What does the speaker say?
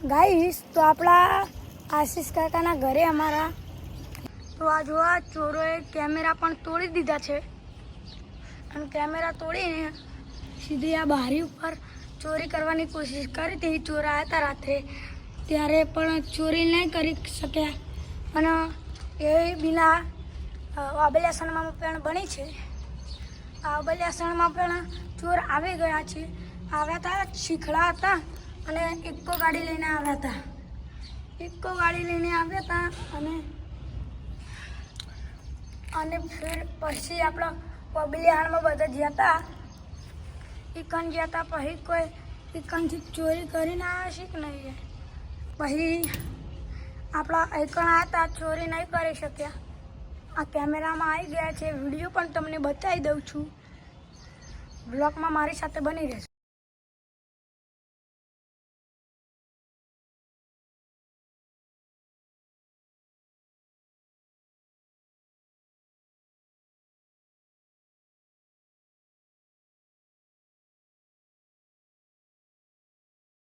Guys તો આપણા આશીષ કાકાના ઘરે અમારા તો આ જોવા ચોરોએ કેમેરા પણ તોડી દીધા છે અને કેમેરા તોડીને સીધી આ બારી ઉપર ચોરી કરવાની કોશિશ કરી હતી. ચોર આવ્યા હતા રાત્રે ત્યારે પણ ચોરી નહીં કરી શક્યા અને એ બિના આબલિયાસણમાં પણ બની છે. આ આબલિયાસણમાં પણ ચોર આવી ગયા છે. આવ્યા હતા, શીખડા હતા અને ઇક્કો ગાડી લઈને આવ્યા હતા. ઇક્કો ગાડી લઈને આવ્યા હતા અને ફિર પછી આપણા આબલિયાસણમાં બધા ગયા હતા. ઇકન ગયા હતા પછી કોઈ ઇકનથી ચોરી કરીને આવ્યા છે કે નહીં. પછી આપણા એકણ આવ્યા હતા, ચોરી નહીં કરી શક્યા. આ કેમેરામાં આવી ગયા છે. વિડીયો પણ તમને બતાવી દઉં છું. બ્લોગમાં મારી સાથે બની રહેશે.